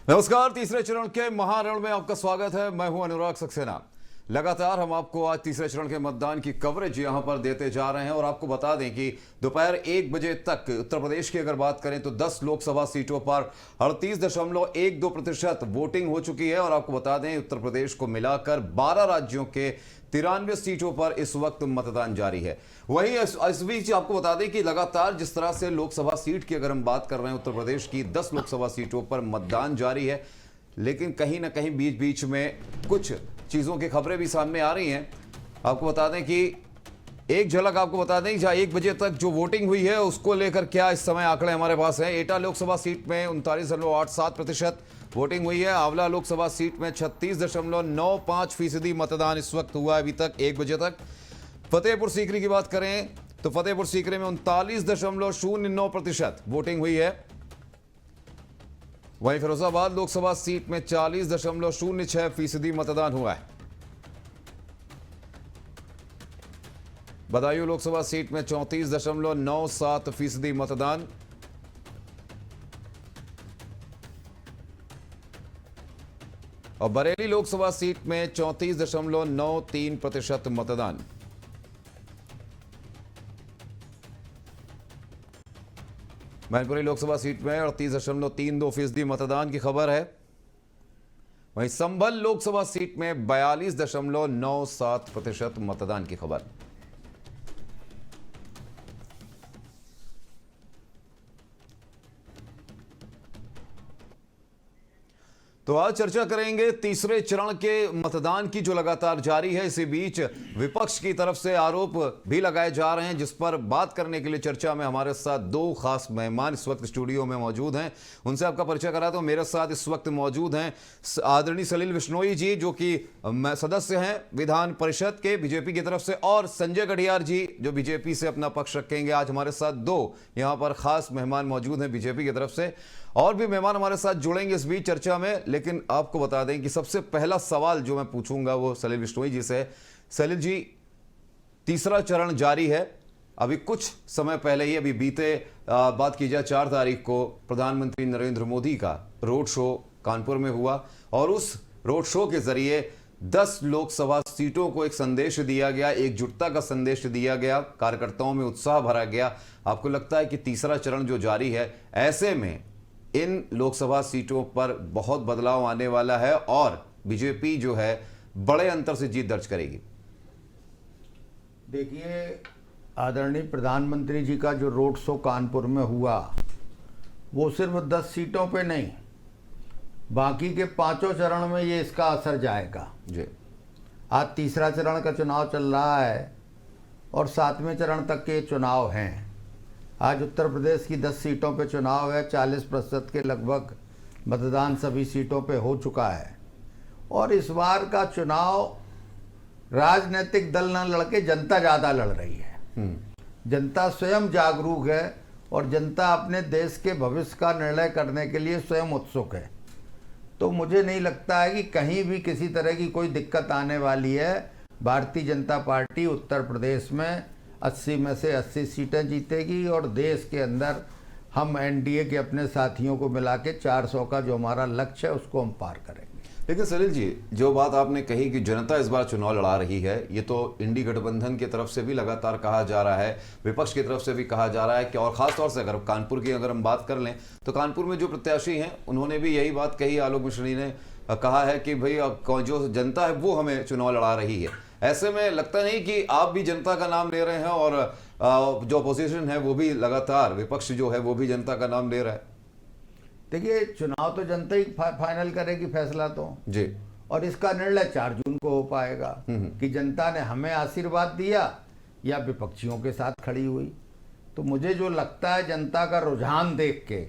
नमस्कार। तीसरे चरण के महारण में आपका स्वागत है। मैं हूं अनुराग सक्सेना। लगातार हम आपको आज तीसरे चरण के मतदान की कवरेज यहां पर देते जा रहे हैं और आपको बता दें कि दोपहर 1 बजे तक उत्तर प्रदेश की अगर बात करें तो 10 लोकसभा सीटों पर 38.12% वोटिंग हो चुकी है। और आपको बता दें उत्तर प्रदेश को मिलाकर 12 राज्यों के 93 सीटों पर इस वक्त मतदान जारी है। वहीं इस बीच आपको बता दें कि लगातार जिस तरह से लोकसभा सीट की अगर हम बात कर रहे हैं, उत्तर प्रदेश की 10 लोकसभा सीटों पर मतदान जारी है, लेकिन कहीं ना कहीं बीच बीच में कुछ चीजों की खबरें भी सामने आ रही हैं। आपको बता दें कि एक झलक आपको बता दें जहां 1 बजे तक जो वोटिंग हुई है उसको लेकर क्या इस समय आंकड़े हमारे पास हैं। एटा लोकसभा सीट में 39.87% वोटिंग हुई है। आंवला लोकसभा सीट में 36.95% मतदान इस वक्त हुआ है अभी तक 1 बजे तक। फतेहपुर सीकरी की बात करें तो फतेहपुर सीकरी में 39.09% वोटिंग हुई है। वहीं फिरोजाबाद लोकसभा सीट में 40.06% मतदान हुआ है। बदायूं लोकसभा सीट में 34.97% मतदान। और बरेली लोकसभा सीट में 34.93% मतदान। मैनपुरी लोकसभा सीट में 38.32% मतदान की खबर है। वहीं संभल लोकसभा सीट में 42.97% मतदान की खबर। तो आज चर्चा करेंगे तीसरे चरण के मतदान की जो लगातार जारी है। इसी बीच विपक्ष की तरफ से आरोप भी लगाए जा रहे हैं, जिस पर बात करने के लिए चर्चा में हमारे साथ 2 खास मेहमान इस वक्त स्टूडियो में मौजूद हैं। उनसे आपका परिचय करा तो मेरे साथ इस वक्त मौजूद हैं आदरणीय सलील बिश्नोई जी, जो कि सदस्य हैं विधान परिषद के बीजेपी की तरफ से, और संजय गढ़ियार जी जो बीजेपी से अपना पक्ष रखेंगे। आज हमारे साथ 2 यहां पर खास मेहमान मौजूद हैं बीजेपी की तरफ से, और भी मेहमान हमारे साथ जुड़ेंगे इस बीच चर्चा में। लेकिन आपको बता दें कि सबसे पहला सवाल जो मैं पूछूंगा वो सलील बिश्नोई जी से। सलील जी, तीसरा चरण जारी है। अभी कुछ समय पहले ही, अभी बीते बात की जाए 4 तारीख को प्रधानमंत्री नरेंद्र मोदी का रोड शो कानपुर में हुआ, और उस रोड शो के जरिए 10 लोकसभा सीटों को एक संदेश दिया गया, एकजुटता का संदेश दिया गया, कार्यकर्ताओं में उत्साह भरा गया। आपको लगता है कि तीसरा चरण जो जारी है, ऐसे में इन लोकसभा सीटों पर बहुत बदलाव आने वाला है और बीजेपी जो है बड़े अंतर से जीत दर्ज करेगी? देखिए, आदरणीय प्रधानमंत्री जी का जो रोड शो कानपुर में हुआ, वो सिर्फ 10 सीटों पे नहीं, बाकी के 5 चरण में ये इसका असर जाएगा जी। आज तीसरा चरण का चुनाव चल रहा है और 7वें चरण तक के चुनाव हैं। आज उत्तर प्रदेश की 10 सीटों पे चुनाव है। 40% के लगभग मतदान सभी सीटों पे हो चुका है। और इस बार का चुनाव राजनीतिक दल न लड़के जनता ज़्यादा लड़ रही है। जनता स्वयं जागरूक है और जनता अपने देश के भविष्य का निर्णय करने के लिए स्वयं उत्सुक है। तो मुझे नहीं लगता है कि कहीं भी किसी तरह की कोई दिक्कत आने वाली है। भारतीय जनता पार्टी उत्तर प्रदेश में 80 में से 80 सीटें जीतेगी और देश के अंदर हम एनडीए के अपने साथियों को मिला के 400 का जो हमारा लक्ष्य है उसको हम पार करेंगे। लेकिन सलील जी, जो बात आपने कही कि जनता इस बार चुनाव लड़ा रही है, ये तो इंडी गठबंधन की तरफ से भी लगातार कहा जा रहा है, विपक्ष की तरफ से भी कहा जा रहा है कि, और खासतौर से अगर कानपुर की अगर हम बात कर लें तो कानपुर में जो प्रत्याशी हैं उन्होंने भी यही बात कही। आलोक मिश्र ने कहा है कि भाई जो जनता है वो हमें चुनाव लड़ा रही है। ऐसे में लगता नहीं कि आप भी जनता का नाम ले रहे हैं और जो अपोजिशन है वो भी लगातार, विपक्ष जो है वो भी जनता का नाम ले रहा है? देखिए, चुनाव तो जनता ही फाइनल करेगी फैसला तो जी, और इसका निर्णय 4 जून को हो पाएगा कि जनता ने हमें आशीर्वाद दिया या विपक्षियों के साथ खड़ी हुई। तो मुझे जो लगता है, जनता का रुझान देख के,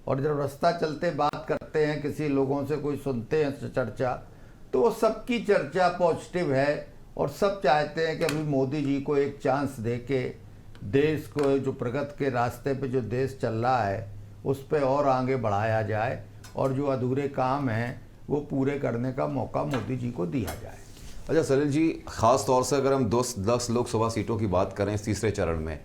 और जब रास्ता चलते बात करते हैं, किसी लोगों से कोई सुनते हैं चर्चा, तो वो सबकी चर्चा पॉजिटिव है और सब चाहते हैं कि अभी मोदी जी को एक चांस दे के देश को जो प्रगति के रास्ते पे जो देश चल रहा है उस पे और आगे बढ़ाया जाए और जो अधूरे काम हैं वो पूरे करने का मौका मोदी जी को दिया जाए। अच्छा सलील जी, खास तौर से अगर हम 10 लोकसभा सीटों की बात करें इस तीसरे चरण में,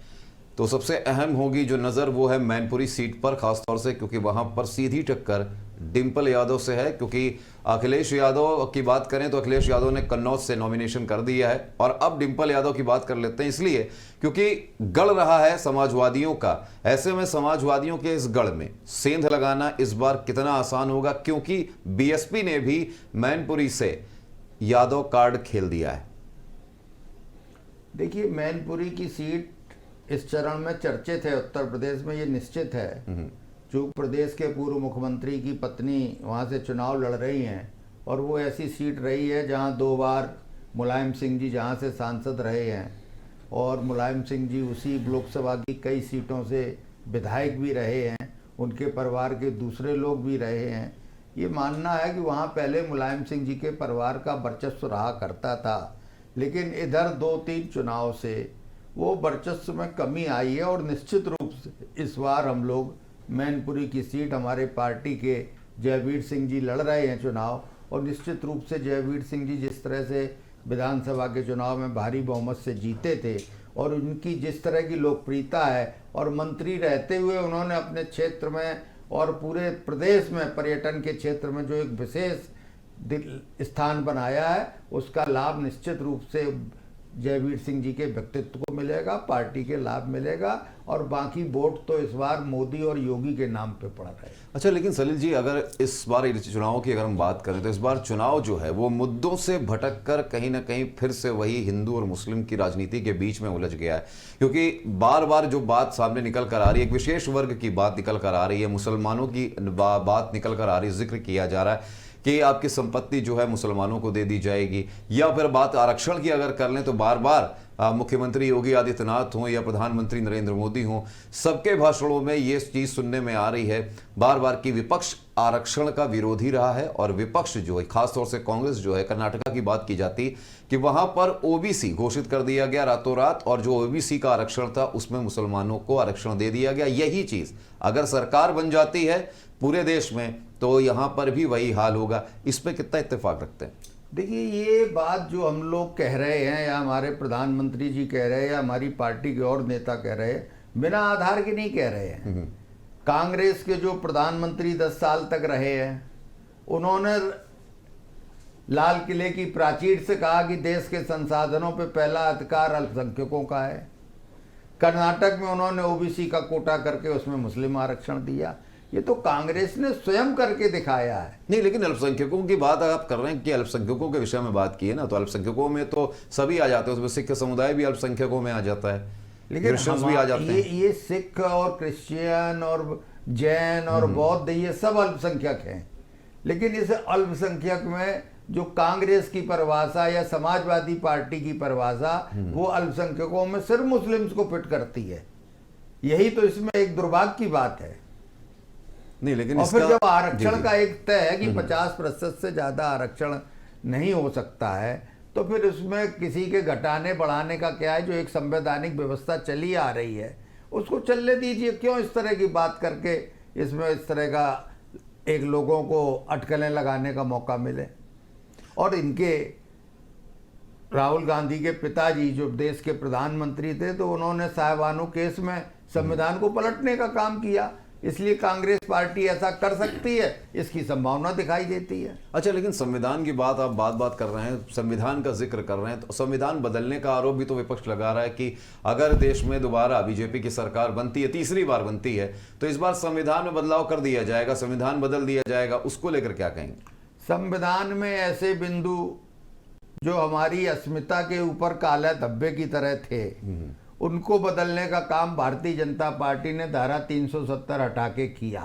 तो सबसे अहम होगी जो नज़र वो है मैनपुरी सीट पर, खासतौर से क्योंकि वहां पर सीधी टक्कर डिंपल यादव से है। क्योंकि अखिलेश यादव की बात करें तो अखिलेश यादव ने कन्नौज से नॉमिनेशन कर दिया है, और अब डिंपल यादव की बात कर लेते हैं, इसलिए क्योंकि गढ़ रहा है समाजवादियों का। ऐसे में समाजवादियों के इस गढ़ में सेंध लगाना इस बार कितना आसान होगा, क्योंकि बीएसपी ने भी मैनपुरी से यादव कार्ड खेल दिया है। देखिए, मैनपुरी की सीट इस चरण में चर्चित है उत्तर प्रदेश में, ये निश्चित है। जो प्रदेश के पूर्व मुख्यमंत्री की पत्नी वहाँ से चुनाव लड़ रही हैं, और वो ऐसी सीट रही है जहाँ 2 बार मुलायम सिंह जी जहाँ से सांसद रहे हैं, और मुलायम सिंह जी उसी लोकसभा की कई सीटों से विधायक भी रहे हैं, उनके परिवार के दूसरे लोग भी रहे हैं। ये मानना है कि वहाँ पहले मुलायम सिंह जी के परिवार का वर्चस्व रहा करता था, लेकिन इधर 2-3 चुनाव से वो वर्चस्व में कमी आई है, और निश्चित रूप से इस बार हम लोग मैनपुरी की सीट हमारे पार्टी के जयवीर सिंह जी लड़ रहे हैं चुनाव, और निश्चित रूप से जयवीर सिंह जी जिस तरह से विधानसभा के चुनाव में भारी बहुमत से जीते थे, और उनकी जिस तरह की लोकप्रियता है, और मंत्री रहते हुए उन्होंने अपने क्षेत्र में और पूरे प्रदेश में पर्यटन के क्षेत्र में जो एक विशेष स्थान बनाया है, उसका लाभ निश्चित रूप से जयवीर सिंह जी के व्यक्तित्व को मिलेगा, पार्टी के लाभ मिलेगा, और बाकी वोट तो इस बार मोदी और योगी के नाम पे पड़ रहे हैं। अच्छा, लेकिन सलील जी, अगर इस बार चुनाव की अगर हम बात करें तो इस बार चुनाव जो है वो मुद्दों से भटक कर कहीं ना कहीं फिर से वही हिंदू और मुस्लिम की राजनीति के बीच में उलझ गया है। क्योंकि बार बार जो बात सामने निकल कर आ रही है, एक विशेष वर्ग की बात निकल कर आ रही है, मुसलमानों की बात निकल कर आ रही है, जिक्र किया जा रहा है कि आपकी संपत्ति जो है मुसलमानों को दे दी जाएगी। या फिर बात आरक्षण की अगर कर लें तो बार बार मुख्यमंत्री योगी आदित्यनाथ हों या प्रधानमंत्री नरेंद्र मोदी हों, सबके भाषणों में ये चीज़ सुनने में आ रही है बार बार कि विपक्ष आरक्षण का विरोधी रहा है। और विपक्ष जो है, खासतौर से कांग्रेस जो है, कर्नाटका की बात की जाती कि वहां पर ओबीसी घोषित कर दिया गया रातों रात, और जो ओबीसी का आरक्षण था उसमें मुसलमानों को आरक्षण दे दिया गया। यही चीज़ अगर सरकार बन जाती है पूरे देश में तो यहां पर भी वही हाल होगा। इस पे कितना इत्तेफाक रखते हैं? देखिए, ये बात जो हम लोग कह रहे हैं, या हमारे प्रधानमंत्री जी कह रहे हैं, या हमारी पार्टी के और नेता कह रहे हैं, बिना आधार के नहीं कह रहे हैं। कांग्रेस के जो प्रधानमंत्री 10 साल तक रहे हैं, उन्होंने लाल किले की प्राचीर से कहा कि देश के संसाधनों पे पहला अधिकार अल्पसंख्यकों का है। कर्नाटक में उन्होंने ओबीसी का कोटा करके उसमें मुस्लिम आरक्षण दिया। ये तो कांग्रेस ने स्वयं करके दिखाया है। नहीं, लेकिन अल्पसंख्यकों की बात आप कर रहे हैं कि अल्पसंख्यकों के विषय में बात की है ना, तो अल्पसंख्यकों में तो सभी आ जाते हैं, उसमें सिख समुदाय भी अल्पसंख्यकों में आ जाता है, लेकिन क्रिश्चियंस भी आ जाते हैं। ये सिख और क्रिश्चियन और जैन और बौद्ध, ये सब अल्पसंख्यक हैं। लेकिन इस अल्पसंख्यक में जो कांग्रेस की परिभाषा या समाजवादी पार्टी की परिभाषा, वो अल्पसंख्यकों में सिर्फ मुस्लिम्स को फिट करती है। यही तो इसमें एक दुर्भाग्य की बात है। नहीं, लेकिन और फिर जब आरक्षण का एक तय है कि 50% से ज्यादा आरक्षण नहीं हो सकता है, तो फिर उसमें किसी के घटाने बढ़ाने का क्या है? जो एक संवैधानिक व्यवस्था चली आ रही है उसको चलने दीजिए। क्यों इस तरह की बात करके इसमें इस तरह का एक लोगों को अटकलें लगाने का मौका मिले? और इनके राहुल गांधी के पिताजी जो देश के प्रधानमंत्री थे, तो उन्होंने साहिबानो केस में संविधान को पलटने का काम किया। इसलिए कांग्रेस पार्टी ऐसा कर सकती है, इसकी संभावना दिखाई देती है। अच्छा, लेकिन संविधान की बात आप बात कर रहे हैं, संविधान का जिक्र कर रहे हैं, तो संविधान बदलने का आरोप भी तो विपक्ष लगा रहा है कि अगर देश में दोबारा बीजेपी की सरकार बनती है, तीसरी बार बनती है, तो इस बार संविधान में बदलाव कर दिया जाएगा, संविधान बदल दिया जाएगा। उसको लेकर क्या कहेंगे? संविधान में ऐसे बिंदु जो हमारी अस्मिता के ऊपर काले धब्बे की तरह थे, उनको बदलने का काम भारतीय जनता पार्टी ने धारा 370 हटा के किया।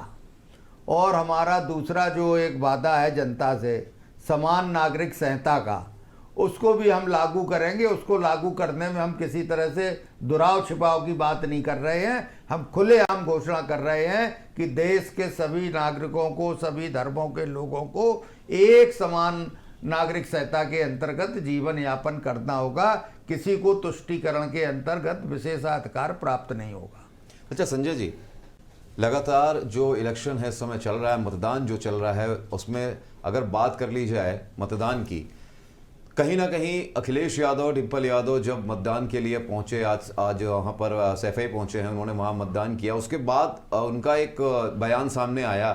और हमारा दूसरा जो एक वादा है जनता से, समान नागरिक संहिता का, उसको भी हम लागू करेंगे। उसको लागू करने में हम किसी तरह से दुराव छिपाव की बात नहीं कर रहे हैं। हम खुलेआम घोषणा कर रहे हैं कि देश के सभी नागरिकों को, सभी धर्मों के लोगों को एक समान नागरिक संहिता के अंतर्गत जीवन यापन करना होगा। किसी को तुष्टीकरण के अंतर्गत विशेषाधिकार प्राप्त नहीं होगा। अच्छा संजय जी, लगातार जो इलेक्शन है, समय चल रहा है, मतदान जो चल रहा है, उसमें अगर बात कर ली जाए मतदान की, कहीं ना कहीं अखिलेश यादव, डिम्पल यादव जब मतदान के लिए पहुंचे, आज वहां पर सैफई पहुंचे हैं, उन्होंने वहां मतदान किया। उसके बाद उनका एक बयान सामने आया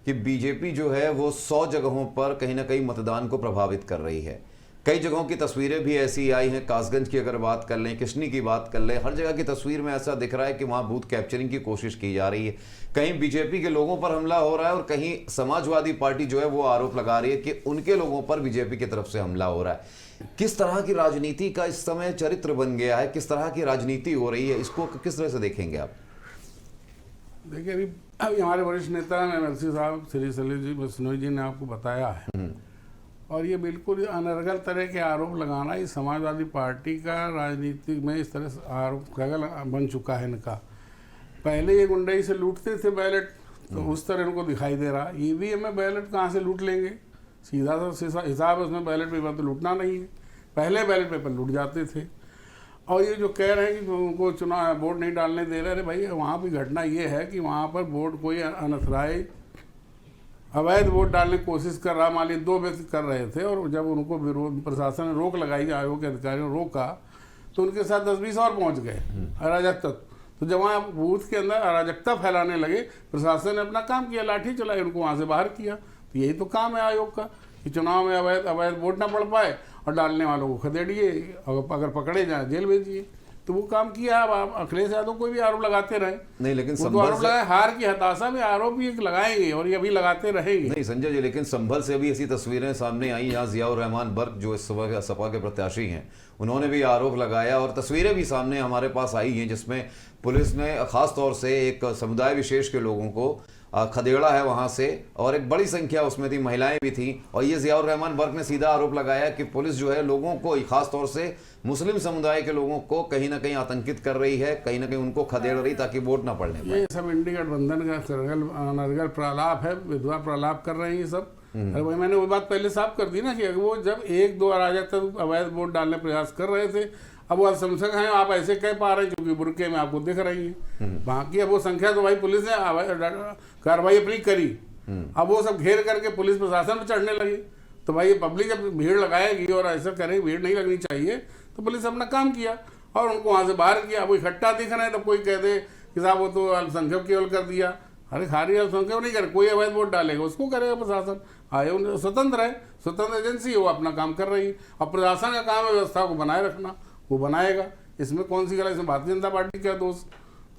कि बीजेपी जो है वो 100 जगहों पर कहीं ना कहीं मतदान को प्रभावित कर रही है। कई जगहों की तस्वीरें भी ऐसी आई हैं, कासगंज की अगर बात कर लें, किशनी की बात कर लें, हर जगह की तस्वीर में ऐसा दिख रहा है कि वहां बूथ कैप्चरिंग की कोशिश की जा रही है। कहीं बीजेपी के लोगों पर हमला हो रहा है और कहीं समाजवादी पार्टी जो है वो आरोप लगा रही है कि उनके लोगों पर बीजेपी की तरफ से हमला हो रहा है। किस तरह की राजनीति का इस समय चरित्र बन गया है, किस तरह की राजनीति हो रही है, इसको किस तरह से देखेंगे आप? देखिए, अभी हमारे वरिष्ठ नेता एमएलसी साहब श्री सलील जी बिश्नोई जी ने आपको बताया है, और ये बिल्कुल अनर्गल तरह के आरोप लगाना, ये समाजवादी पार्टी का राजनीति में इस तरह से आरोप बन चुका है इनका। पहले ये गुंडई से लूटते थे बैलेट, तो उस तरह इनको दिखाई दे रहा। ईवीएम में बैलेट कहाँ से लूट लेंगे? सीधा सा हिसाब है उसमें, बैलेट पेपर तो लूटना नहीं है। पहले बैलेट पेपर लूट जाते थे। और ये जो कह रहे हैं कि उनको चुनाव वोट नहीं डालने दे रहे, अरे भाई वहाँ भी घटना ये है कि वहाँ पर वोट कोई अनथराई अवैध वोट डालने की कोशिश कर रहा, मान लीजिए 2 व्यक्ति कर रहे थे, और जब उनको विरोध प्रशासन ने रोक लगाई, आयोग के अधिकारियों ने रोका, तो उनके साथ 10-20 और पहुंच गए अराजकता। तो जब वहाँ बूथ के अंदर अराजकता फैलाने लगे, प्रशासन ने अपना काम किया, लाठी चलाई, उनको वहाँ से बाहर किया। तो यही तो काम है आयोग का कि चुनाव में अवैध वोट ना पड़ पाए और डालने वालों को खदेड़िए, अगर पकड़े जाए जेल भेजिए। तो वो काम किया। अब आप अखिलेश यादव कोई भी आरोप लगाते रहे नहीं, लेकिन तो आरोप लगाए, हार की हताशा में आरोप भी लगाएंगे और ये अभी लगाते रहेंगे। नहीं संजय जी, लेकिन संभल से भी ऐसी तस्वीरें सामने आई। यहाँ जियाउर रहमान बर्क जो इस सपा के प्रत्याशी हैं, उन्होंने भी आरोप लगाया और तस्वीरें भी सामने हमारे पास आई हैं जिसमें पुलिस ने खास तौर से एक समुदाय विशेष के लोगों को खदेड़ा है वहां से, और एक बड़ी संख्या उसमें थी, महिलाएं भी थी। और ये जियाउर रहमान बर्क ने सीधा आरोप लगाया कि पुलिस जो है लोगों को, खास तौर से मुस्लिम समुदाय के लोगों को कहीं ना कहीं आतंकित कर रही है, कहीं ना कहीं उनको खदेड़ रही ताकि वोट ना पड़ने पाए। ये सब इंडी गठबंधन का अनर्गल प्रलाप है, विधवा प्रलाप कर रहे हैं ये सब। अरे भाई, मैंने वो बात पहले साफ कर दी ना कि वो जब 1-2 अराजक अवैध वोट डालने प्रयास कर रहे थे, अब वो संख्या है, आप ऐसे कह पा रहे हैं क्योंकि बुरके में आपको दिख रही है। बाकी अब वो संख्या तो भाई पुलिस ने कार्रवाई अपनी करी, अब वो सब घेर करके पुलिस प्रशासन में चढ़ने लगी। तो भाई ये पब्लिक जब भीड़ लगाएगी और ऐसा करेगी, भीड़ नहीं लगनी चाहिए, तो पुलिस अपना काम किया और उनको वहाँ से बाहर किया। वो इकट्ठा दिख रहे हैं तो कोई कह दे कि साहब वो तो अल्पसंख्यक केवल कर दिया। अरे खाली अल्पसंख्यक नहीं करे, कोई अवैध वोट डालेगा उसको करेगा प्रशासन। आयोग स्वतंत्र है, स्वतंत्र एजेंसी है, वो अपना काम कर रही है। अब प्रशासन का काम है व्यवस्था को बनाए रखना, वो बनाएगा। इसमें कौन सी गलत, इसमें भारतीय जनता पार्टी का दोष?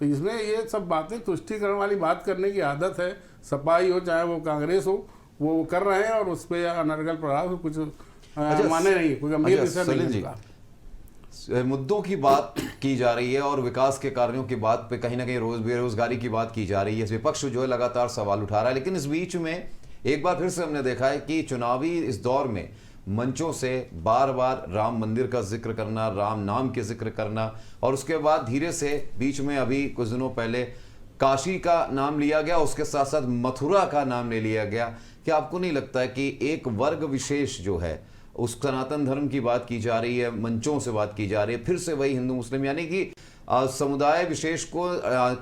तो इसमें ये सब बातें तुष्टिकरण वाली बात करने की आदत है। सपाई हो चाहे वो कांग्रेस हो, वो कर रहे हैं और उस पर अनर्गल प्रभाव कुछ माने नहीं, कोई गंभीर विषय नहीं है। मुद्दों की बात की जा रही है और विकास के कार्यों की बात पे कहीं ना कहीं बेरोजगारी की बात की जा रही है। विपक्ष जो है लगातार सवाल उठा रहा है, लेकिन इस बीच में एक बार फिर से हमने देखा है कि चुनावी इस दौर में मंचों से बार बार राम मंदिर का जिक्र करना, राम नाम के जिक्र करना, और उसके बाद धीरे से बीच में अभी कुछ दिनों पहले काशी का नाम लिया गया, उसके साथ साथ मथुरा का नाम ले लिया गया। क्या आपको नहीं लगता है कि एक वर्ग विशेष जो है, उस सनातन धर्म की बात की जा रही है, मंचों से बात की जा रही है, फिर से वही हिंदू मुस्लिम यानी कि समुदाय विशेष को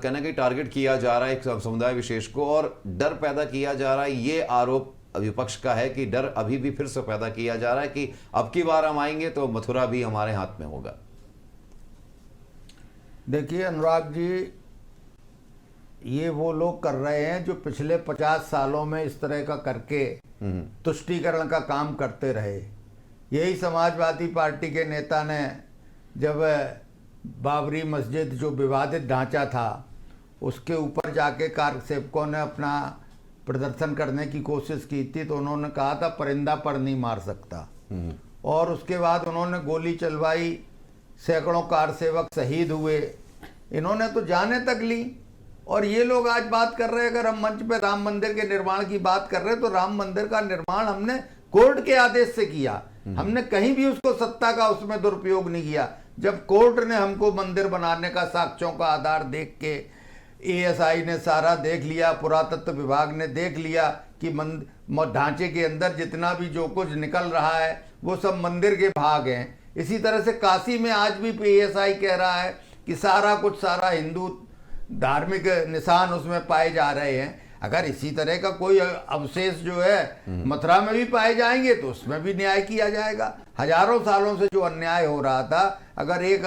कहना कि टारगेट किया जा रहा है, एक समुदाय विशेष को, और डर पैदा किया जा रहा है? ये आरोप विपक्ष का है कि डर अभी भी फिर से पैदा किया जा रहा है कि अब की बार हम आएंगे तो मथुरा भी हमारे हाथ में होगा। देखिए अनुराग जी, ये वो लोग कर रहे हैं जो पिछले 50 सालों में इस तरह का करके तुष्टीकरण का काम करते रहे। यही समाजवादी पार्टी के नेता ने जब बाबरी मस्जिद जो विवादित ढांचा था उसके ऊपर जाके कारसेवकों ने अपना प्रदर्शन करने की कोशिश की थी, तो उन्होंने कहा था परिंदा पर नहीं मार सकता, और उसके बाद उन्होंने गोली चलवाई, सैकड़ों कारसेवक शहीद हुए, इन्होंने तो जानें तक ली। और ये लोग आज बात कर रहे हैं, अगर हम मंच पे राम मंदिर के निर्माण की बात कर रहे हैं तो राम मंदिर का निर्माण हमने कोर्ट के आदेश से किया, हमने कहीं भी उसको सत्ता का उसमें दुरुपयोग नहीं किया। जब कोर्ट ने हमको मंदिर बनाने का साक्ष्यों का आधार देख के, एएसआई ने सारा देख लिया, पुरातत्व विभाग ने देख लिया कि ढांचे के अंदर जितना भी जो कुछ निकल रहा है वो सब मंदिर के भाग हैं। इसी तरह से काशी में आज भी एएसआई कह रहा है कि सारा कुछ, सारा हिंदू धार्मिक निशान उसमें पाए जा रहे हैं। अगर इसी तरह का कोई अवशेष जो है मथुरा में भी पाए जाएंगे तो उसमें भी न्याय किया जाएगा। हजारों सालों से जो अन्याय हो रहा था, अगर एक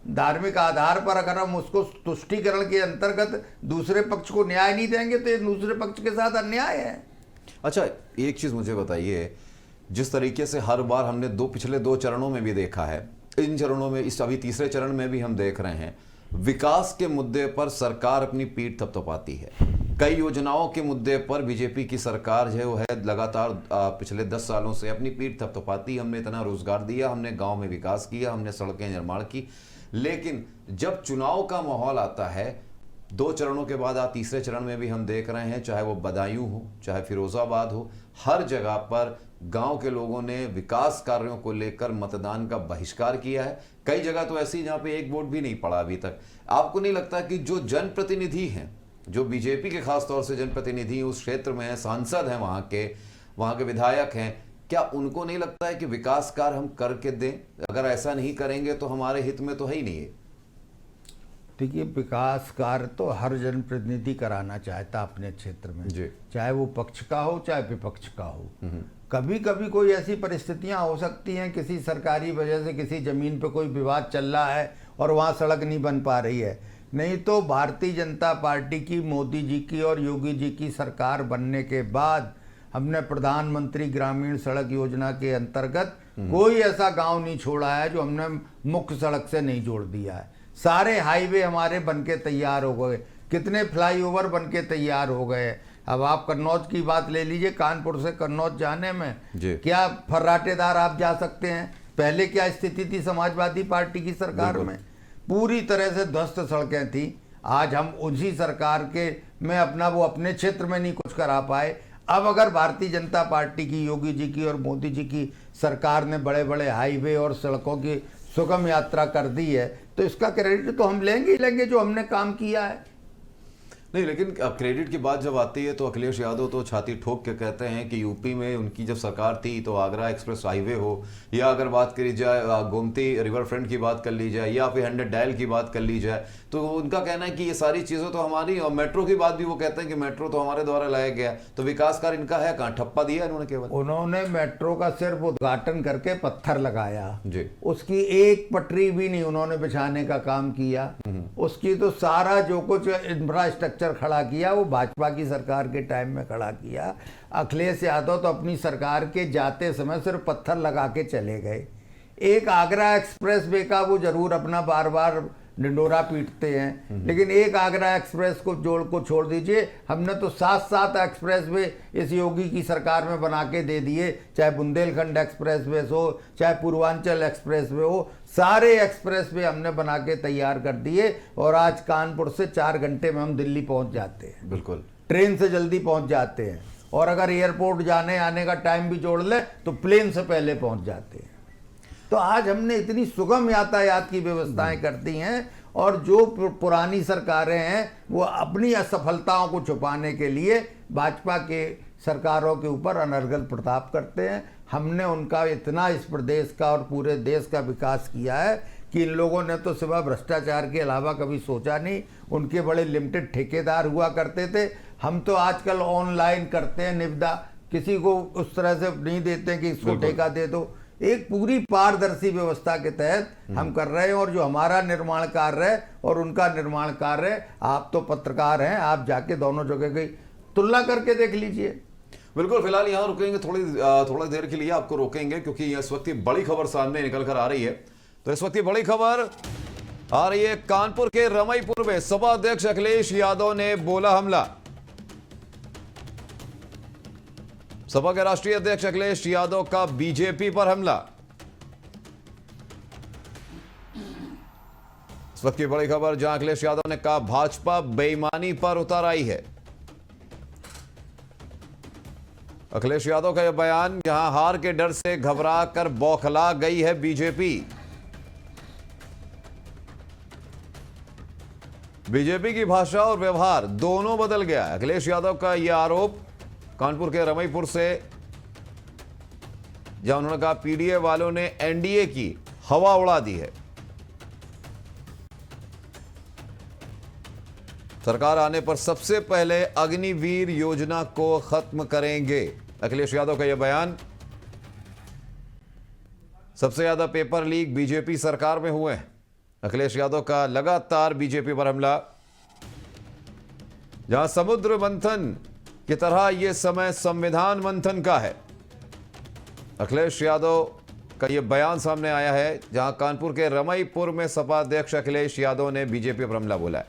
धार्मिक आधार पर अगर हम उसको तुष्टीकरण के अंतर्गत दूसरे पक्ष को न्याय नहीं देंगे तो ये दूसरे पक्ष के साथ अन्याय है। अच्छा, एक चीज मुझे बताइए, जिस तरीके से हर बार हमने पिछले दो चरणों में भी देखा है, इन चरणों में, इस अभी तीसरे चरण में भी हम देख रहे हैं, विकास के मुद्दे पर सरकार अपनी पीठ थपथपाती है। कई योजनाओं के मुद्दे पर बीजेपी की सरकार जो है लगातार पिछले 10 सालों से अपनी पीठ थपथपाती। हमने इतना रोजगार दिया, हमने गांव में विकास किया, हमने सड़कें निर्माण की, लेकिन जब चुनाव का माहौल आता है, 2 चरणों के बाद आज तीसरे चरण में भी हम देख रहे हैं, चाहे वो बदायूं हो, चाहे फिरोजाबाद हो, हर जगह पर गांव के लोगों ने विकास कार्यों को लेकर मतदान का बहिष्कार किया है। कई जगह तो ऐसी जहां पे एक वोट भी नहीं पड़ा अभी तक। आपको नहीं लगता कि जो जनप्रतिनिधि हैं, जो बीजेपी के खास तौर से जनप्रतिनिधि उस क्षेत्र में हैं, सांसद हैं, वहां के विधायक हैं, क्या उनको नहीं लगता है कि विकास कार्य हम करके दें? अगर ऐसा नहीं करेंगे तो हमारे हित में तो है ही नहीं है। देखिए, विकास कार्य तो हर जनप्रतिनिधि कराना चाहता अपने क्षेत्र में, चाहे वो पक्ष का हो चाहे विपक्ष का हो। कभी कभी कोई ऐसी परिस्थितियां हो सकती हैं, किसी सरकारी वजह से किसी जमीन पे कोई विवाद चल रहा है और वहां सड़क नहीं बन पा रही है, नहीं तो भारतीय जनता पार्टी की, मोदी जी की और योगी जी की सरकार बनने के बाद हमने प्रधानमंत्री ग्रामीण सड़क योजना के अंतर्गत कोई ऐसा गांव नहीं छोड़ा है जो हमने मुख्य सड़क से नहीं जोड़ दिया है। सारे हाईवे हमारे बनके तैयार हो गए, कितने फ्लाईओवर बनके तैयार हो गए। अब आप कन्नौज की बात ले लीजिए, कानपुर से कन्नौज जाने में क्या फर्राटेदार आप जा सकते हैं? पहले क्या स्थिति थी समाजवादी पार्टी की सरकार में? पूरी तरह से ध्वस्त सड़कें थी। आज हम उसी सरकार के में अपने क्षेत्र में नहीं कुछ करा पाए। अब अगर भारतीय जनता पार्टी की, योगी जी की और मोदी जी की सरकार ने बड़े बड़े हाईवे और सड़कों की सुगम यात्रा कर दी है, तो इसका क्रेडिट तो हम लेंगे ही लेंगे जो हमने काम किया है। नहीं, लेकिन क्रेडिट की बात जब आती है तो अखिलेश यादव तो छाती ठोक के कहते हैं कि यूपी में उनकी जब सरकार थी तो आगरा एक्सप्रेस हाईवे हो, या अगर बात करी जाए गोमती रिवर फ्रंट की बात कर ली जाए, या फिर 100 डायल की बात कर ली जाए, तो उनका कहना है कि ये सारी चीज़ें तो हमारी, और मेट्रो की बात भी वो कहते हैं कि मेट्रो तो हमारे द्वारा लाया गया। तो विकास कार्य इनका है कहाँ? ठप्पा दिया इन्होंने केवल। उन्होंने मेट्रो का सिर्फ उद्घाटन करके पत्थर लगाया जी, उसकी एक पटरी भी नहीं उन्होंने बिछाने का काम किया। उसकी तो सारा जो कुछ इंफ्रास्ट्रक्चर खड़ा किया वो भाजपा की सरकार के टाइम में खड़ा किया। अखिलेश यादव तो अपनी सरकार के जाते समय सिर्फ पत्थर लगा के चले गए। एक आगरा एक्सप्रेस वे का वो जरूर अपना बार बार ढिंडोरा पीटते हैं, लेकिन एक आगरा एक्सप्रेस को छोड़ दीजिए, हमने तो 7 एक्सप्रेस वे इस योगी की सरकार में बना के दे दिए। चाहे बुंदेलखंड एक्सप्रेस वे हो, चाहे पूर्वांचल एक्सप्रेस वे हो, सारे एक्सप्रेस वे हमने बना के तैयार कर दिए। और आज कानपुर से 4 घंटे में हम दिल्ली पहुंच जाते हैं, बिल्कुल ट्रेन से जल्दी पहुंच जाते हैं। और अगर एयरपोर्ट जाने आने का टाइम भी जोड़ ले तो प्लेन से पहले पहुंच जाते हैं। तो आज हमने इतनी सुगम यातायात की व्यवस्थाएं कर दी हैं। और जो पुरानी सरकारें हैं वो अपनी असफलताओं को छुपाने के लिए भाजपा के सरकारों के ऊपर अनर्गल प्रताप करते हैं। हमने उनका इतना इस प्रदेश का और पूरे देश का विकास किया है कि इन लोगों ने तो सिवा भ्रष्टाचार के अलावा कभी सोचा नहीं। उनके बड़े लिमिटेड ठेकेदार हुआ करते थे, हम तो आजकल ऑनलाइन करते हैं निविदा, किसी को उस तरह से नहीं देते हैं कि इसको ठेका दे दो। एक पूरी पारदर्शी व्यवस्था के तहत हम कर रहे हैं। और जो हमारा निर्माण कार्य है और उनका निर्माण कार्य है, आप तो पत्रकार हैं, आप जाके दोनों जगह की तुलना करके देख लीजिए। बिल्कुल, फिलहाल यहाँ रुकेंगे, थोड़ी देर के लिए आपको रोकेंगे क्योंकि इस वक्त बड़ी खबर सामने निकल कर आ रही है। तो इस वक्त बड़ी खबर आ रही है, कानपुर के रमईपुर में सपा अध्यक्ष अखिलेश यादव ने बोला हमला। सपा के राष्ट्रीय अध्यक्ष अखिलेश यादव का बीजेपी पर हमला। इस वक्त की बड़ी खबर, जहां अखिलेश यादव ने कहा भाजपा बेईमानी पर उतर आई है। अखिलेश यादव का यह बयान, जहां हार के डर से घबरा कर बौखला गई है बीजेपी। बीजेपी की भाषा और व्यवहार दोनों बदल गया। अखिलेश यादव का यह आरोप कानपुर के रमईपुर से, जहां उन्होंने कहा पीडीए वालों ने एनडीए की हवा उड़ा दी है। सरकार आने पर सबसे पहले अग्निवीर योजना को खत्म करेंगे, अखिलेश यादव का यह बयान। सबसे ज्यादा पेपर लीक बीजेपी सरकार में हुए हैं, अखिलेश यादव का लगातार बीजेपी पर हमला। जहां समुद्र मंथन की तरह यह समय संविधान मंथन का है, अखिलेश यादव का यह बयान सामने आया है। जहां कानपुर के रमईपुर में सपा अध्यक्ष अखिलेश यादव ने बीजेपी पर हमला बोला है।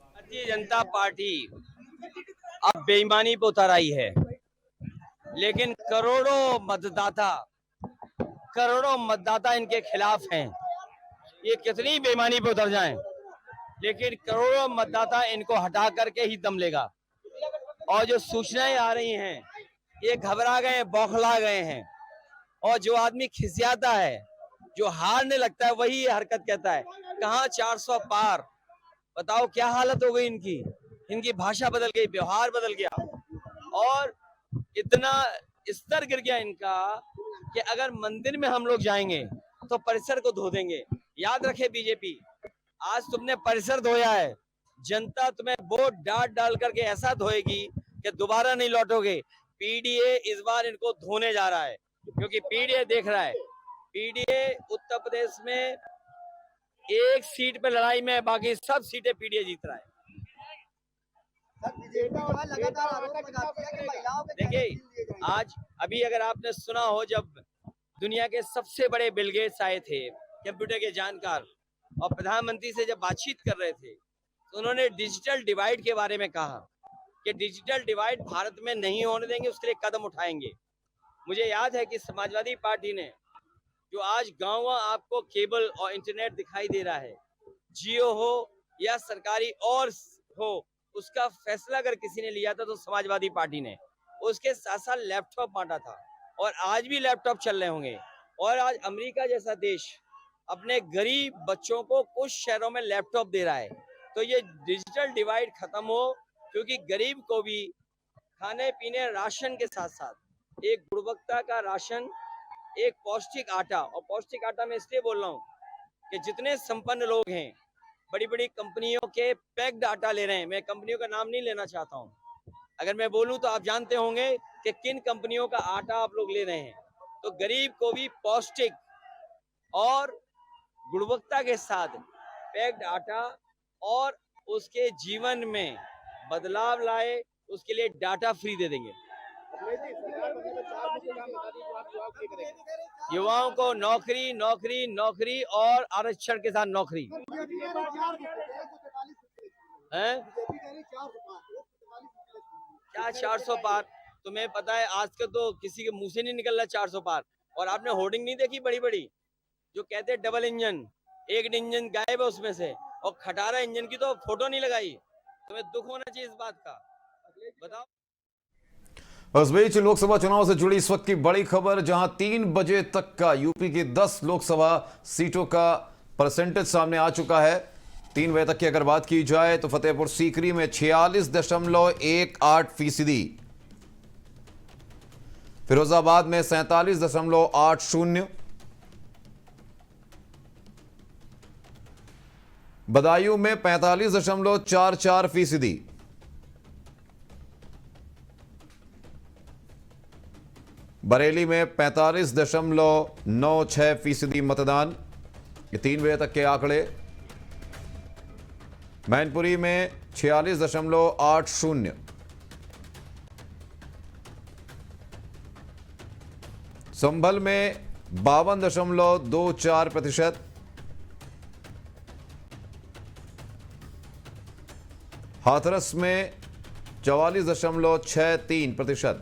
भारतीय जनता पार्टी अब बेईमानी पे उतर आई है, लेकिन करोड़ों मतदाता इनके खिलाफ हैं। ये कितनी बेईमानी पे उतर जाएं, लेकिन करोड़ों मतदाता इनको हटा करके ही दम लेगा। और जो सूचनाएं आ रही हैं, ये घबरा गए, बौखला गए हैं। और जो आदमी खिसियाता है, जो हारने लगता है, वही ये हरकत कहता है। कहाँ 400 पार, बताओ क्या हालत हो गई इनकी। इनकी भाषा बदल गई, व्यवहार बदल गया, और इतना स्तर गिर गया इनका कि अगर मंदिर में हम लोग जाएंगे तो परिसर को धो देंगे। याद रखे बीजेपी, आज तुमने परिसर धोया है, जनता तुम्हें वोट डाल डाल करके ऐसा धोएगी कि दोबारा नहीं लौटोगे। पीडीए इस बार इनको धोने जा रहा है, क्योंकि पीडीए देख रहा है, पीडीए उत्तर प्रदेश में एक सीट पे लड़ाई में, बाकी सब सीटें पीडीए जीत रहा है। देखिए, आज अभी अगर आपने सुना हो, जब दुनिया के सबसे बड़े बिल गेट्स आए थे, कंप्यूटर के जानकार, और प्रधानमंत्री से जब बातचीत कर रहे थे, तो उन्होंने डिजिटल डिवाइड के बारे में कहा कि डिजिटल डिवाइड भारत में नहीं होने देंगे, उसके लिए कदम उठाएंगे। मुझे याद है कि समाजवादी पार्टी ने, जो आज गाँव आपको केबल और इंटरनेट दिखाई दे रहा है, जियो हो या सरकारी और हो, उसका फैसला अगर किसी ने लिया था तो समाजवादी पार्टी ने। उसके साथ साथ लैपटॉप बांटा था, और आज भी लैपटॉप चल रहे होंगे। और आज अमेरिका जैसा देश अपने गरीब बच्चों को कुछ शहरों में लैपटॉप दे रहा है। तो ये डिजिटल डिवाइड खत्म हो, क्योंकि गरीब को भी खाने पीने राशन के साथ साथ एक गुणवत्ता का राशन, एक पौष्टिक आटा, और पौष्टिक आटा मैं इसलिए बोल रहा हूँ कि जितने संपन्न लोग हैं बड़ी बड़ी कंपनियों के पैक्ड आटा ले रहे हैं। मैं कंपनियों का नाम नहीं लेना चाहता हूँ, अगर मैं बोलूँ तो आप जानते होंगे कि किन कंपनियों का आटा आप लोग ले रहे हैं। तो गरीब को भी पौष्टिक और गुणवत्ता के साथ पैक्ड आटा, और उसके जीवन में बदलाव लाए, उसके लिए डाटा फ्री दे देंगे। युवाओं को नौकरी नौकरी नौकरी और आरक्षण के साथ नौकरी है। क्या 400 पार? तुम्हें पता है आज के तो किसी के मुंह से नहीं निकल रहा 400 पार। और आपने होर्डिंग नहीं देखी बड़ी बड़ी, जो कहते हैं डबल इंजन, एक इंजन गायब है उसमें से, और खटारा इंजन की तो फोटो नहीं लगाई। तुम्हें दुख होना चाहिए इस बात का, बताओ। इस बीच लोकसभा चुनाव से जुड़ी इस वक्त की बड़ी खबर, जहां 3 बजे तक का यूपी की 10 लोकसभा सीटों का परसेंटेज सामने आ चुका है। 3 बजे तक की अगर बात की जाए तो फतेहपुर सीकरी में 46.18%, फिरोजाबाद में 47.80%, बदायूं में 45.44%, बरेली में 45.96% मतदान। ये 3 बजे तक के आंकड़े। मैनपुरी में 46.80, संभल में 52.24%, हाथरस में 44.63%।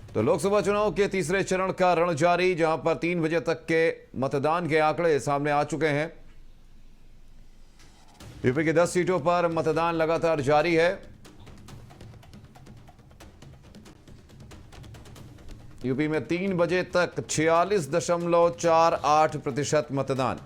तो लोकसभा चुनाव के तीसरे चरण का रण जारी, जहां पर 3 बजे तक के मतदान के आंकड़े सामने आ चुके हैं। यूपी की 10 सीटों पर मतदान लगातार जारी है। यूपी में 3 बजे तक 46.48% मतदान।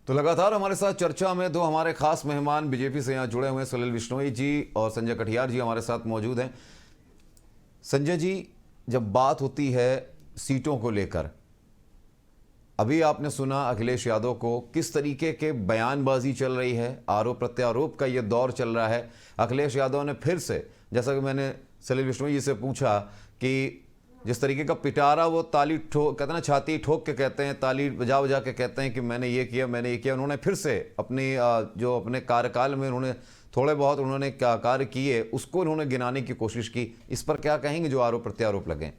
तो लगातार हमारे साथ चर्चा में दो हमारे खास मेहमान बीजेपी से यहाँ जुड़े हुए हैं, सलिल बिश्नोई जी और संजय कटियार जी हमारे साथ मौजूद हैं। संजय जी, जब बात होती है सीटों को लेकर, अभी आपने सुना अखिलेश यादव को किस तरीके के बयानबाजी चल रही है, आरोप प्रत्यारोप का ये दौर चल रहा है। अखिलेश यादव ने फिर से, जैसा कि मैंने सलिल बिश्नोई जी से पूछा कि जिस तरीके का पिटारा वो ताली ठोक कहते हैं ना, छाती ठोक के कहते हैं, ताली बजा बजा के कहते हैं कि मैंने ये किया मैंने ये किया, उन्होंने फिर से अपनी जो अपने कार्यकाल में उन्होंने थोड़े बहुत उन्होंने क्या कार्य किए उसको उन्होंने गिनाने की कोशिश की। इस पर क्या कहेंगे जो आरोप प्रत्यारोप लगे?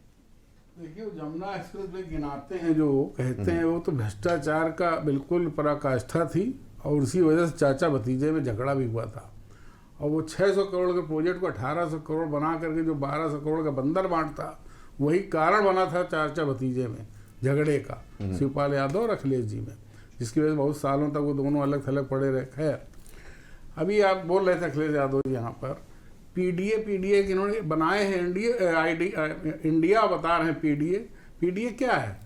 देखिए, वो जमुना एक्सप्रेस वे गिनाते हैं जो कहते हैं, वो तो भ्रष्टाचार का बिल्कुल पराकाष्ठा थी और उसी वजह से चाचा भतीजे में झगड़ा भी हुआ था। और वो 600 करोड़ के प्रोजेक्ट को 1800 करोड़ बना करके जो 1200 करोड़ का बंदर बांटता, वही कारण बना था चाचा भतीजे में झगड़े का, शिवपाल यादव और अखिलेश जी में, जिसकी वजह से बहुत सालों तक वो दोनों अलग थलग पड़े रहे। खैर, अभी आप बोल रहे थे अखिलेश यादव जी यहाँ पर पीडीए कि इन्होंने बनाए हैं, इंडिया बता रहे हैं। पीडीए क्या है?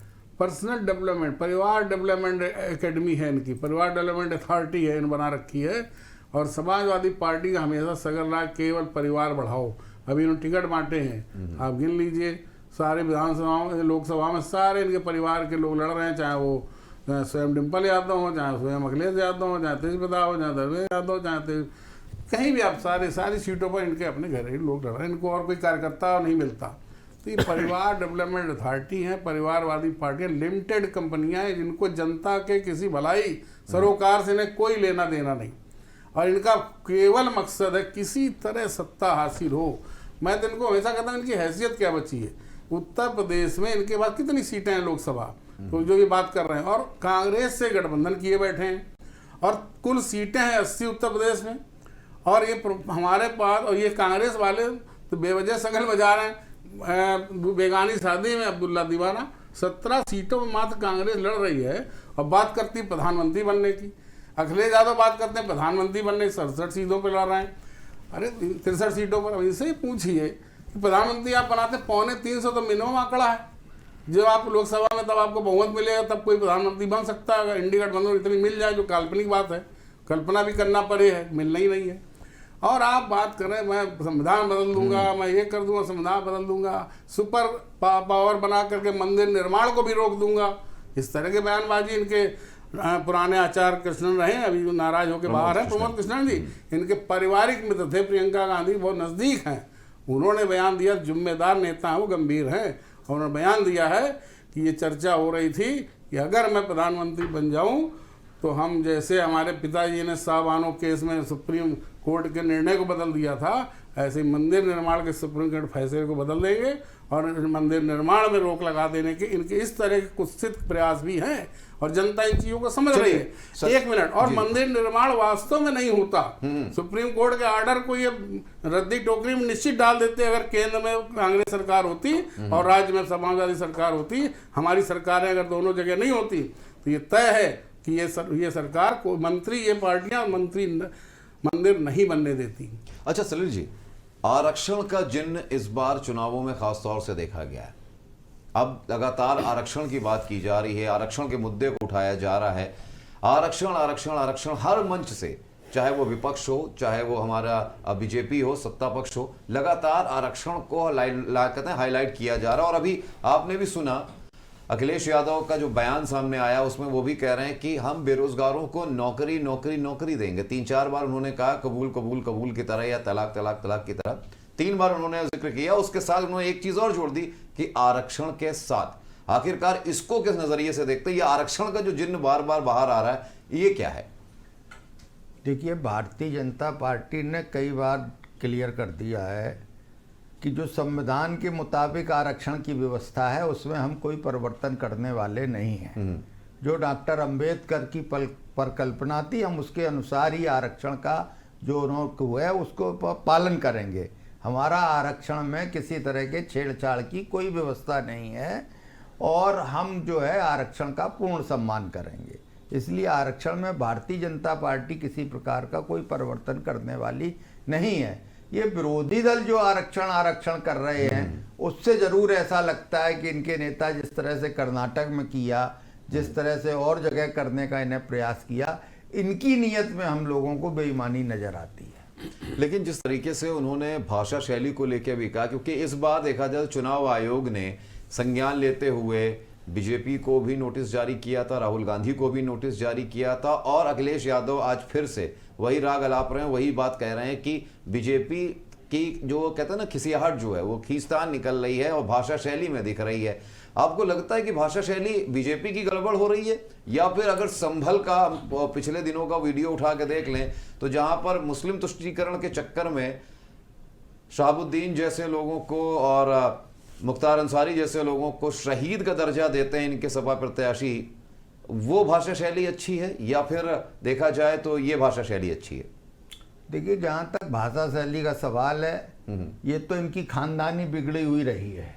पर्सनल डेवलपमेंट, परिवार डेवलपमेंट एकेडमी है इनकी, परिवार डेवलपमेंट अथॉरिटी है इन बना रखी है। और समाजवादी पार्टी का हमेशा सगर रहा केवल परिवार बढ़ाओ। अभी इन्होंने टिकट बांटे हैं, आप गिन लीजिए, सारे विधानसभाओं लोकसभा में सारे इनके परिवार के लोग लड़ रहे हैं, चाहे वो स्वयं डिम्पल यादव हो, चाहे स्वयं अखिलेश यादव हो, चाहे तेज प्रताप हो, चाहे धर्मेंद्र यादव, चाहे कहीं भी आप सारी सीटों पर इनके अपने घरेलू लोग लड़ रहे हैं, इनको और कोई कार्यकर्ता नहीं मिलता। तो ये परिवार डेवलपमेंट अथॉरिटी है, परिवारवादी पार्टियां, लिमिटेड कंपनियां हैं जिनको जनता के किसी भलाई सरोकार से इन्हें कोई लेना देना नहीं, और इनका केवल मकसद है किसी तरह सत्ता हासिल हो। मैं तो इनको हमेशा कहता हूँ, इनकी हैसियत क्या बची है? उत्तर प्रदेश में इनके पास कितनी सीटें हैं लोकसभा, तो जो ये बात कर रहे हैं, और कांग्रेस से गठबंधन किए बैठे हैं, और कुल सीटें हैं 80 उत्तर प्रदेश में। और ये हमारे पास, और ये कांग्रेस वाले तो बेवजह संगल बजा रहे हैं। बेगानी शादी में अब्दुल्ला दीवाना, 17 सीटों में मात्र कांग्रेस लड़ रही है और बात करती है प्रधानमंत्री बनने की। अखिलेश यादव बात करते हैं प्रधानमंत्री बनने की, 67 सीटों पर लड़ रहे हैं। अरे 63 सीटों पर। अब इनसे ही पूछिए कि प्रधानमंत्री आप बनाते 250 तो मिनिमम आंकड़ा है। जब आप लोकसभा में तब आपको बहुमत मिलेगा तब कोई प्रधानमंत्री बन सकता है। अगर इंडिया गठबंधन इतनी मिल जाए, जो काल्पनिक बात है, कल्पना भी करना पड़े है, मिलना ही नहीं है। और आप बात कर रहे हैं मैं संविधान बदल दूंगा, मैं ये कर दूंगा, संविधान बदल दूंगा, सुपर पावर बना करके मंदिर निर्माण को भी रोक दूंगा। इस तरह के बयानबाजी इनके पुराने आचार्य कृष्णन रहे, अभी जो नाराज होकर बाहर है, प्रमोद कृष्णन जी, इनके पारिवारिक मित्र थे, प्रियंका गांधी बहुत नज़दीक हैं। उन्होंने बयान दिया, जिम्मेदार नेता हैं वो, गंभीर हैं, और उन्होंने बयान दिया है कि ये चर्चा हो रही थी कि अगर मैं प्रधानमंत्री बन जाऊं तो हम, जैसे हमारे पिताजी ने सावानो केस में सुप्रीम कोर्ट के निर्णय को बदल दिया था, ऐसे मंदिर निर्माण के सुप्रीम कोर्ट फैसले को बदल देंगे और मंदिर निर्माण में रोक लगा देने के इनके इस तरह के कुत्सित प्रयास भी हैं, और जनता इन चीजों को समझ रही है। एक मिनट, और मंदिर निर्माण वास्तव में नहीं होता। सुप्रीम कोर्ट के ऑर्डर को ये रद्दी टोकरी में निश्चित डाल देते। अगर केंद्र में कांग्रेस सरकार होती और राज्य में समाजवादी सरकार होती, हमारी सरकारें अगर दोनों जगह नहीं होती, तो ये तय है कि ये सरकार को, मंत्री, ये पार्टियां मंत्री मंदिर नहीं बनने देती। अच्छा सलिल जी, आरक्षण का जिन्न इस बार चुनावों में खास तौर से देखा गया है। अब लगातार आरक्षण की बात की जा रही है, आरक्षण के मुद्दे को उठाया जा रहा है। आरक्षण आरक्षण आरक्षण हर मंच से, चाहे वो विपक्ष हो, चाहे वो हमारा बीजेपी हो, सत्ता पक्ष हो, लगातार आरक्षण को कहते हैं हाईलाइट किया जा रहा है। और अभी आपने भी सुना अखिलेश यादव का जो बयान सामने आया, उसमें वो भी कह रहे हैं कि हम बेरोजगारों को नौकरी नौकरी नौकरी देंगे। 3-4 बार उन्होंने कहा कबूल कबूल कबूल की तरह, या तलाक तलाक तलाक की तरह 3 बार उन्होंने जिक्र किया। उसके साथ उन्होंने एक चीज और जोड़ दी कि आरक्षण के साथ। आखिरकार इसको किस नजरिए से देखते हैं? ये आरक्षण का जो जिन्न बार बार बाहर आ रहा है, ये क्या है? देखिए, भारतीय जनता पार्टी ने कई बार क्लियर कर दिया है कि जो संविधान के मुताबिक आरक्षण की व्यवस्था है उसमें हम कोई परिवर्तन करने वाले नहीं हैं। जो डॉक्टर अंबेडकर की परिकल्पना थी, हम उसके अनुसार ही आरक्षण का जो हुआ है उसको पालन करेंगे। हमारा आरक्षण में किसी तरह के छेड़छाड़ की कोई व्यवस्था नहीं है, और हम जो है आरक्षण का पूर्ण सम्मान करेंगे। इसलिए आरक्षण में भारतीय जनता पार्टी किसी प्रकार का कोई परिवर्तन करने वाली नहीं है। ये विरोधी दल जो आरक्षण कर रहे हैं, उससे जरूर ऐसा लगता है कि इनके नेता जिस तरह से कर्नाटक में किया, जिस तरह से और जगह करने का इन्हें प्रयास किया, इनकी नीयत में हम लोगों को बेईमानी नजर आती है। लेकिन जिस तरीके से उन्होंने भाषा शैली को लेकर भी कहा, क्योंकि इस बार देखा जाए तो चुनाव आयोग ने संज्ञान लेते हुए बीजेपी को भी नोटिस जारी किया था, राहुल गांधी को भी नोटिस जारी किया था, और अखिलेश यादव आज फिर से वही राग अलाप रहे हैं, वही बात कह रहे हैं कि बीजेपी की जो कहते हैं ना खिसियाहट जो है वो खींचतान निकल रही है और भाषा शैली में दिख रही है। आपको लगता है कि भाषा शैली बीजेपी की गड़बड़ हो रही है, या फिर अगर संभल का पिछले दिनों का वीडियो उठा के देख लें तो जहां पर मुस्लिम तुष्टीकरण के चक्कर में शहाबुद्दीन जैसे लोगों को और मुख्तार अंसारी जैसे लोगों को शहीद का दर्जा देते हैं इनके सपा प्रत्याशी, वो भाषा शैली अच्छी है या फिर देखा जाए तो ये भाषा शैली अच्छी है? देखिए, जहाँ तक भाषा शैली का सवाल है, ये तो इनकी खानदानी बिगड़ी हुई रही है।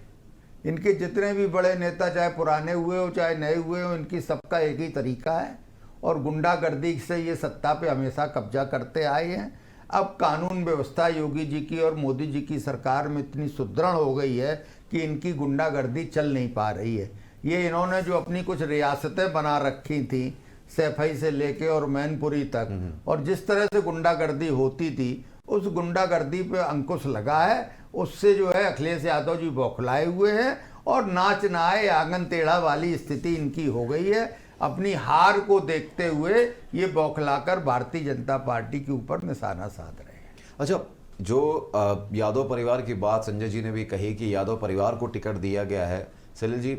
इनके जितने भी बड़े नेता, चाहे पुराने हुए हो चाहे नए हुए हो, इनकी सबका एक ही तरीका है, और गुंडागर्दी से ये सत्ता पे हमेशा कब्जा करते आए हैं। अब कानून व्यवस्था योगी जी की और मोदी जी की सरकार में इतनी सुदृढ़ हो गई है कि इनकी गुंडागर्दी चल नहीं पा रही है। ये इन्होंने जो अपनी कुछ रियासतें बना रखी थी, सैफई से लेके और मैनपुरी तक, और जिस तरह से गुंडागर्दी होती थी, उस गुंडागर्दी पे अंकुश लगा है। उससे जो है अखिलेश यादव जी बौखलाए हुए हैं, और नाच ना आए आंगन टेढ़ा वाली स्थिति इनकी हो गई है। अपनी हार को देखते हुए ये बौखलाकर भारतीय जनता पार्टी के ऊपर निशाना साध रहे हैं। अच्छा, जो यादव परिवार की बात संजय जी ने भी कही कि यादव परिवार को टिकट दिया गया है। सलील जी,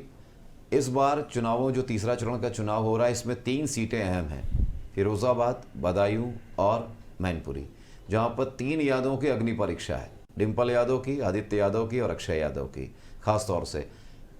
इस बार चुनावों जो तीसरा चरण का चुनाव हो रहा है, इसमें 3 सीटें अहम हैं, फिरोजाबाद, बदायूं और मैनपुरी, जहां पर 3 यादवों की अग्नि परीक्षा है, डिम्पल यादव की, आदित्य यादव की और अक्षय यादव की। खास तौर से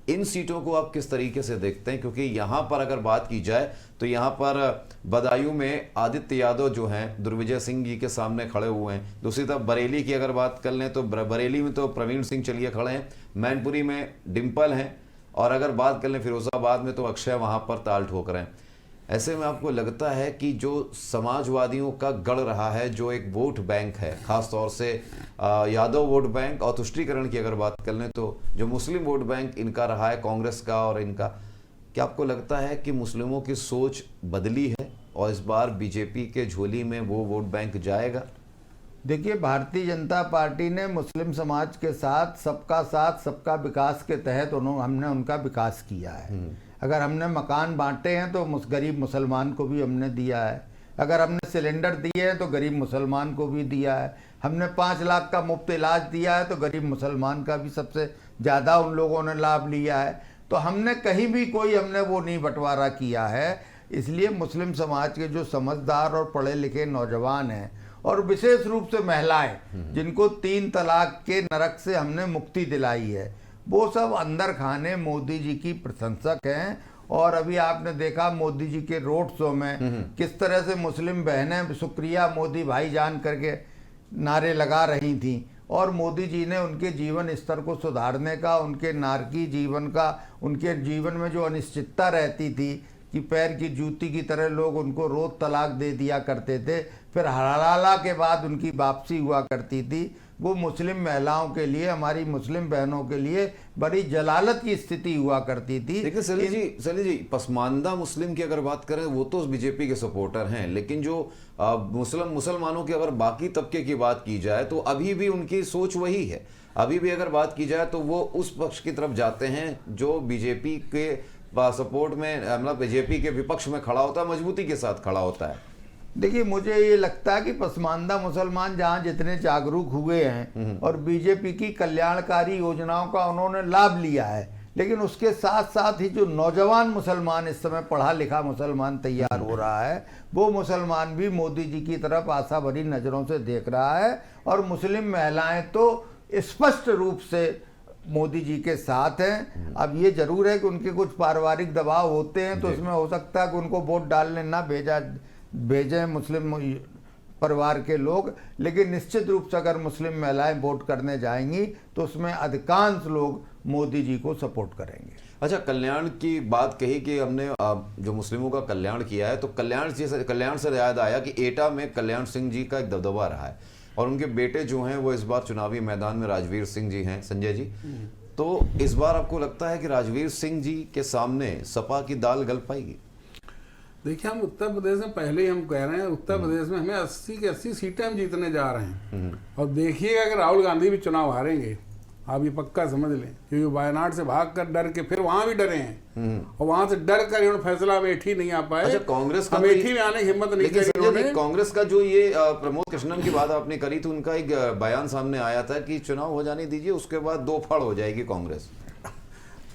इन सीटों को आप किस तरीके से देखते हैं? क्योंकि यहाँ पर अगर बात की जाए तो यहाँ पर बदायूं में आदित्य यादव जो हैं दुर्विजय सिंह जी के सामने खड़े हुए हैं। दूसरी तरफ बरेली की अगर बात कर लें तो बरेली में तो प्रवीण सिंह चलिए खड़े हैं, मैनपुरी में डिम्पल हैं, और अगर बात कर लें फिरोजाबाद में तो अक्षय वहाँ पर ताल ठोक रहे हैं। ऐसे में आपको लगता है कि जो समाजवादियों का गढ़ रहा है, जो एक वोट बैंक है, खास तौर से यादव वोट बैंक, और तुष्टीकरण की अगर बात कर लें तो जो मुस्लिम वोट बैंक इनका रहा है, कांग्रेस का और इनका, क्या आपको लगता है कि मुस्लिमों की सोच बदली है और इस बार बीजेपी के झोली में वो वोट बैंक जाएगा? देखिए, भारतीय जनता पार्टी ने मुस्लिम समाज के साथ सबका विकास के तहत हमने उनका विकास किया है। अगर हमने मकान बांटे हैं तो गरीब मुसलमान को भी हमने दिया है। अगर हमने सिलेंडर दिए हैं तो गरीब मुसलमान को भी दिया है। हमने 5 लाख का मुफ्त इलाज दिया है तो गरीब मुसलमान का भी सबसे ज़्यादा उन लोगों ने लाभ लिया है। तो हमने कहीं भी हमने वो नहीं बंटवारा किया है। इसलिए मुस्लिम समाज के जो समझदार और पढ़े लिखे नौजवान हैं, और विशेष रूप से महिलाएं, जिनको 3 तलाक के नरक से हमने मुक्ति दिलाई है, वो सब अंदर खाने मोदी जी की प्रशंसक हैं। और अभी आपने देखा मोदी जी के रोड शो में किस तरह से मुस्लिम बहनें शुक्रिया मोदी भाईजान करके नारे लगा रही थीं, और मोदी जी ने उनके जीवन स्तर को सुधारने का, उनके नारकी जीवन का, उनके जीवन में जो अनिश्चितता रहती थी कि पैर की जूती की तरह लोग उनको रोज तलाक दे दिया करते थे, फिर हलाला के बाद उनकी वापसी हुआ करती थी, वो मुस्लिम महिलाओं के लिए, हमारी मुस्लिम बहनों के लिए बड़ी जलालत की स्थिति हुआ करती थी। देखिए सलील जी, पसमानदा मुस्लिम की अगर बात करें वो तो बीजेपी के सपोर्टर हैं, लेकिन जो मुसलमानों की अगर बाकी तबके की बात की जाए तो अभी भी उनकी सोच वही है। अभी भी अगर बात की जाए तो वो उस पक्ष की तरफ जाते हैं जो बीजेपी के सपोर्ट में, मतलब बीजेपी के विपक्ष में खड़ा होता है, मजबूती के साथ खड़ा होता है। देखिए, मुझे ये लगता है कि पसमानदा मुसलमान जहाँ जितने जागरूक हुए हैं और बीजेपी की कल्याणकारी योजनाओं का उन्होंने लाभ लिया है, लेकिन उसके साथ साथ ही जो नौजवान मुसलमान इस समय पढ़ा लिखा मुसलमान तैयार हो रहा है, वो मुसलमान भी मोदी जी की तरफ आशा भरी नज़रों से देख रहा है। और मुस्लिम महिलाएं तो स्पष्ट रूप से मोदी जी के साथ हैं। अब ये जरूर है कि उनके कुछ पारिवारिक दबाव होते हैं, तो इसमें हो सकता है कि उनको वोट डालने ना भेजें मुस्लिम परिवार के लोग, लेकिन निश्चित रूप से अगर मुस्लिम महिलाएं वोट करने जाएंगी तो उसमें अधिकांश लोग मोदी जी को सपोर्ट करेंगे। अच्छा, कल्याण की बात कही कि हमने जो मुस्लिमों का कल्याण किया है, तो कल्याण से याद आया कि एटा में कल्याण सिंह जी का एक दबदबा रहा है, और उनके बेटे जो हैं वो इस बार चुनावी मैदान में राजवीर सिंह जी हैं। संजय जी, तो इस बार आपको लगता है कि राजवीर सिंह जी के सामने सपा की दाल गल पाएगी? देखिए, हम उत्तर प्रदेश में पहले ही हम कह रहे हैं, उत्तर प्रदेश में हमें 80 की 80 सीटें हम जीतने जा रहे हैं। और देखिएगा अगर राहुल गांधी भी चुनाव हारेंगे, आप ये पक्का समझ लें, क्योंकि वायनाड से भाग कर डर के फिर वहां भी डरे हैं और वहां से डर कर इन्होंने फैसला अमेठी नहीं आ पाए। अच्छा, कांग्रेस का अमेठी में आने की हिम्मत नहीं लेकिन करी संजय जी, उन्होंने। कांग्रेस का जो ये प्रमोद कृष्णन की बात आपने करी थी, उनका एक बयान सामने आया था कि चुनाव हो जाने दीजिए, उसके बाद दो फाड़ हो जाएगी कांग्रेस।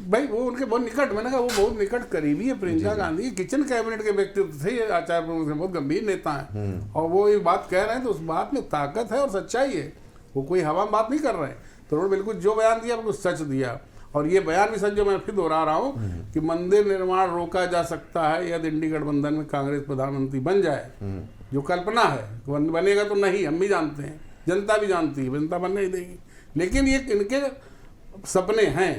भाई वो उनके बहुत निकट, मैंने कहा वो बहुत निकट करीबी है प्रियंका गांधी, किचन कैबिनेट के व्यक्तित्व थे, आचार्य प्रमुख से बहुत गंभीर नेता हैं और वो ये बात कह रहे हैं तो उस बात में ताकत है और सच्चाई है, वो कोई हवा में बात नहीं कर रहे हैं। तो उन्होंने बिल्कुल जो बयान दिया बिल्कुल सच दिया। और ये बयान भी सच, जो मैं फिर दोहरा रहा हूँ कि मंदिर निर्माण रोका जा सकता है यदि इंडी गठबंधन में कांग्रेस प्रधानमंत्री बन जाए, जो कल्पना है, बनेगा तो नहीं, हम भी जानते हैं, जनता भी जानती है, जनता बनने ही देगी, लेकिन ये इनके सपने हैं।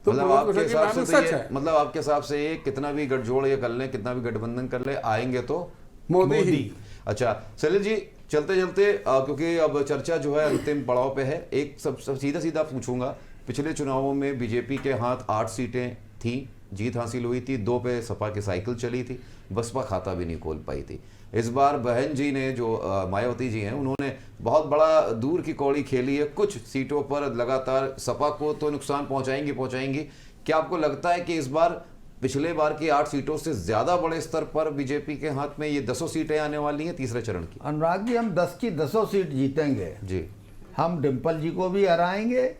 तो मतलब प्रमोद आपके कृष्ण की हिसाब बात से में तो सच ये, है। मतलब आपके हिसाब से ये कितना भी गठजोड़ ये कर लें, कितना भी गठबंधन कर ले, आएंगे तो मोदी ही। अच्छा सैलिल जी, चलते चलते क्योंकि अब चर्चा जो है अंतिम पड़ाव पे है, एक सब सीधा सीधा पूछूंगा, पिछले चुनावों में बीजेपी के हाथ 8 सीटें थी, जीत हासिल हुई थी, 2 पे सपा की साइकिल चली थी, बसपा खाता भी नहीं खोल पाई थी। इस बार बहन जी ने, जो मायावती जी हैं, उन्होंने बहुत बड़ा दूर की कौड़ी खेली है, कुछ सीटों पर लगातार सपा को तो नुकसान पहुंचाएंगी। क्या आपको लगता है कि इस बार पिछले बार की 8 सीटों से ज्यादा बड़े स्तर पर बीजेपी के हाथ में ये 10 सीटें आने वाली हैं तीसरे चरण की? अनुराग जी, हम 10 की 10 सीट जीतेंगे जी। हम डिम्पल जी को भी हराएंगे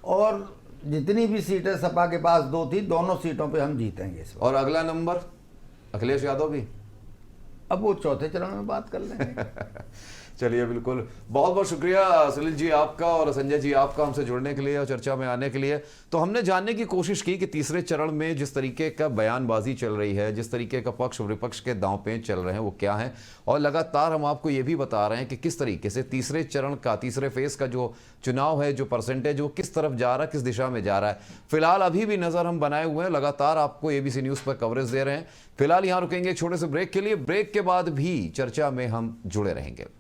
और जितनी भी सीटें सपा के पास 2 थी, दोनों सीटों पे हम जीतेंगे इस बार। और अगला नंबर अखिलेश यादव भी? अब वो चौथे चरण में बात कर लेंगे। चलिए, बिल्कुल, बहुत बहुत शुक्रिया सलिल जी आपका और संजय जी आपका हमसे जुड़ने के लिए और चर्चा में आने के लिए। तो हमने जानने की कोशिश की कि तीसरे चरण में जिस तरीके का बयानबाजी चल रही है, जिस तरीके का पक्ष विपक्ष के दांव पेच चल रहे हैं, वो क्या है, और लगातार हम आपको ये भी बता रहे हैं कि किस तरीके से तीसरे चरण का, तीसरे फेज का जो चुनाव है, जो परसेंटेज, वो किस तरफ जा रहा है, किस दिशा में जा रहा है। फिलहाल अभी भी नजर हम बनाए हुए हैं, लगातार आपको एबीसी न्यूज पर कवरेज दे रहे हैं। फिलहाल यहाँ रुकेंगे एक छोटे से ब्रेक के लिए, ब्रेक के बाद भी चर्चा में हम जुड़े रहेंगे।